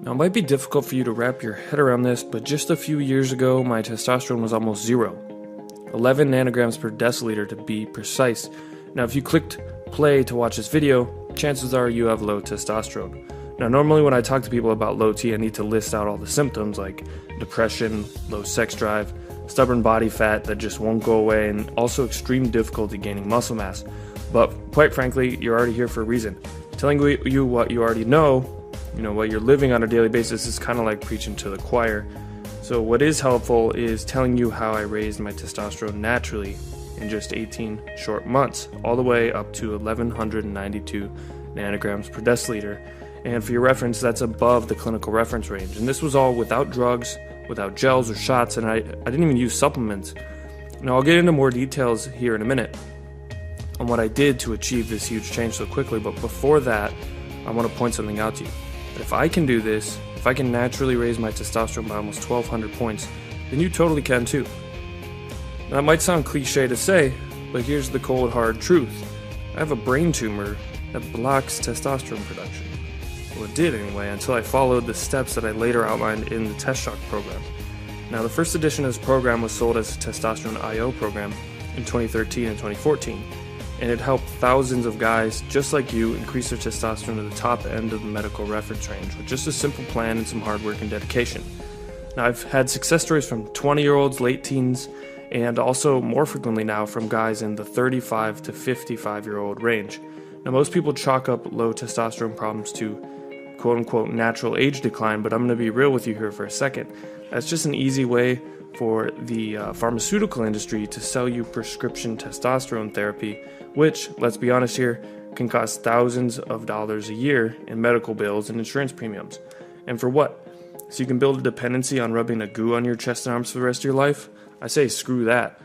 Now, it might be difficult for you to wrap your head around this, but just a few years ago, my testosterone was almost zero. 11 nanograms per deciliter to be precise. Now, if you clicked play to watch this video, chances are you have low testosterone. Now, normally when I talk to people about low T, I need to list out all the symptoms like depression, low sex drive, stubborn body fat that just won't go away, and also extreme difficulty gaining muscle mass. But quite frankly, you're already here for a reason. Telling you what you already know, what you're living on a daily basis, is kind of like preaching to the choir. So what is helpful is telling you how I raised my testosterone naturally in just 18 short months, all the way up to 1192 nanograms per deciliter. And for your reference, that's above the clinical reference range. And this was all without drugs, without gels or shots, and I didn't even use supplements. Now, I'll get into more details here in a minute on what I did to achieve this huge change so quickly, but before that, I want to point something out to you. That if I can do this, if I can naturally raise my testosterone by almost 1,200 points, then you totally can too. Now, that might sound cliche to say, but here's the cold hard truth. I have a brain tumor that blocks testosterone production. Well, it did anyway, until I followed the steps that I later outlined in the Testshock program. Now, the first edition of this program was sold as a Testosterone IO program in 2013 and 2014, and it helped thousands of guys just like you increase their testosterone to the top end of the medical reference range with just a simple plan and some hard work and dedication. Now, I've had success stories from 20-year-olds, late teens, and also more frequently now from guys in the 35 to 55-year-old range. Now, most people chalk up low testosterone problems to quote-unquote natural age decline, but I'm going to be real with you here for a second. That's just an easy way for the pharmaceutical industry to sell you prescription testosterone therapy, which, let's be honest here, can cost thousands of dollars a year in medical bills and insurance premiums. And for what? So you can build a dependency on rubbing a goo on your chest and arms for the rest of your life? I say screw that.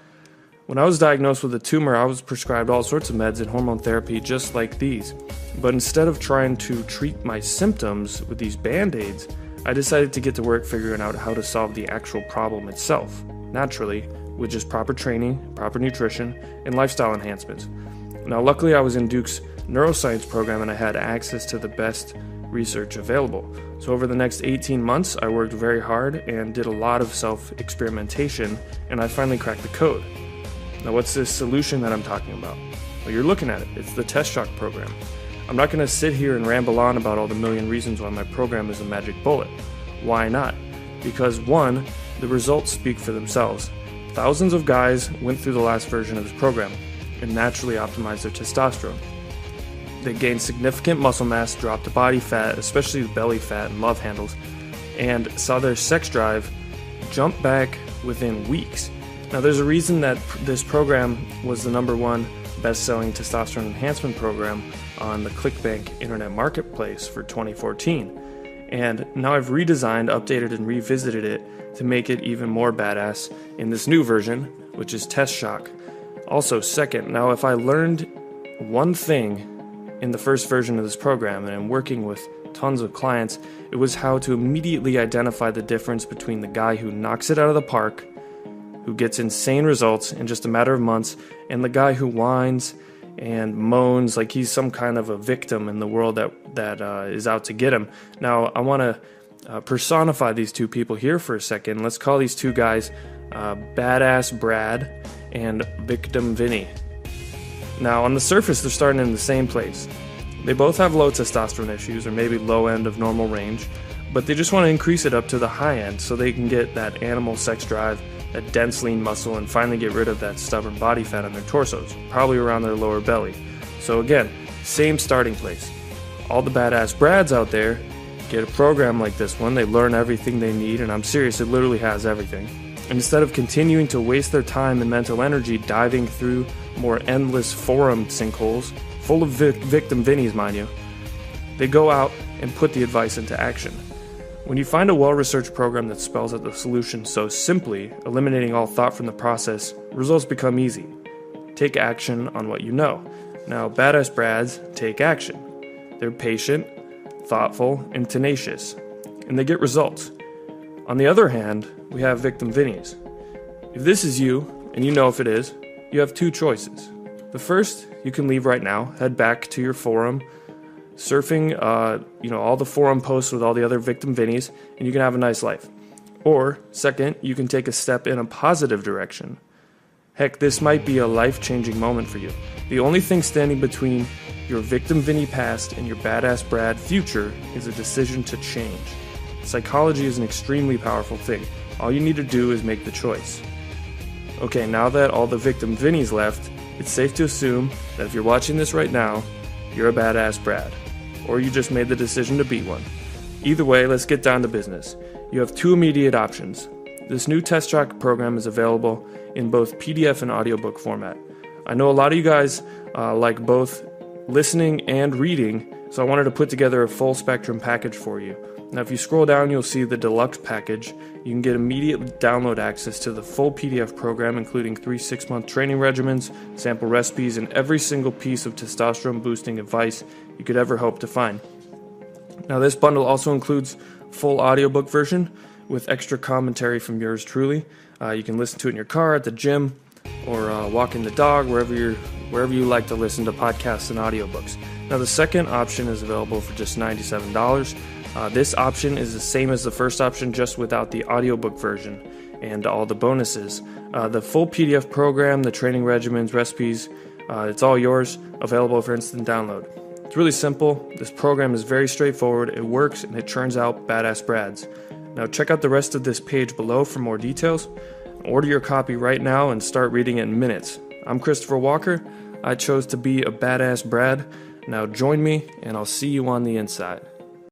When I was diagnosed with a tumor, I was prescribed all sorts of meds and hormone therapy just like these. But instead of trying to treat my symptoms with these band-aids, I decided to get to work figuring out how to solve the actual problem itself, naturally, with just proper training, proper nutrition, and lifestyle enhancements. Now, luckily, I was in Duke's neuroscience program and I had access to the best research available. So over the next 18 months, I worked very hard and did a lot of self-experimentation, and I finally cracked the code. Now, what's this solution that I'm talking about? Well, you're looking at it. It's the Testshock program. I'm not going to sit here and ramble on about all the million reasons why my program is a magic bullet. Why not? Because one, the results speak for themselves. Thousands of guys went through the last version of this program and naturally optimized their testosterone. They gained significant muscle mass, dropped body fat, especially belly fat and love handles, and saw their sex drive jump back within weeks. Now, there's a reason that this program was the #1 best-selling testosterone enhancement program on the ClickBank Internet Marketplace for 2014. And now I've redesigned, updated, and revisited it to make it even more badass in this new version, which is Testshock. Also, second, now if I learned one thing in the first version of this program, and I'm working with tons of clients, it was how to immediately identify the difference between the guy who knocks it out of the park, who gets insane results in just a matter of months, and the guy who whines and moans like he's some kind of a victim in the world that is out to get him. Now, I want to personify these two people here for a second. Let's call these two guys Badass Brad and Victim Vinny. Now, on the surface, they're starting in the same place. They both have low testosterone issues, or maybe low end of normal range, but they just want to increase it up to the high end so they can get that animal sex drive, that dense lean muscle, and finally get rid of that stubborn body fat on their torsos, probably around their lower belly. So again, same starting place. All the badass Brads out there get a program like this one. They learn everything they need, and I'm serious, it literally has everything. And instead of continuing to waste their time and mental energy diving through more endless forum sinkholes, full of victim Vinnies, mind you, they go out and put the advice into action. When you find a well-researched program that spells out the solution so simply, eliminating all thought from the process, results become easy. Take action on what you know. Now, badass Brads take action. They're patient, thoughtful, and tenacious, and they get results. On the other hand, we have victim Vinnies. If this is you, and you know if it is, you have two choices. The first, you can leave right now, head back to your forum, surfing, all the forum posts with all the other victim Vinnies, and you can have a nice life. Or, second, you can take a step in a positive direction. Heck, this might be a life-changing moment for you. The only thing standing between your victim Vinny past and your badass Brad future is a decision to change. Psychology is an extremely powerful thing. All you need to do is make the choice. Okay, now that all the victim Vinnies left, it's safe to assume that if you're watching this right now, you're a badass Brad. Or you just made the decision to be one. Either way, let's get down to business. You have two immediate options. This new Testshock program is available in both PDF and audiobook format. I know a lot of you guys like both listening and reading, so I wanted to put together a full spectrum package for you. Now if you scroll down, you'll see the deluxe package. You can get immediate download access to the full PDF program, including 3 6-month training regimens, sample recipes, and every single piece of testosterone boosting advice you could ever hope to find. Now this bundle also includes full audiobook version with extra commentary from yours truly. You can listen to it in your car, at the gym, or walking the dog, wherever you like to listen to podcasts and audiobooks. Now the second option is available for just $97. This option is the same as the first option, just without the audiobook version and all the bonuses. The full PDF program, the training regimens, recipes, it's all yours, available for instant download. It's really simple. This program is very straightforward, it works, and it churns out badass Brads. Now check out the rest of this page below for more details. Order your copy right now and start reading it in minutes. I'm Christopher Walker. I chose to be a badass Brad. Now join me, and I'll see you on the inside.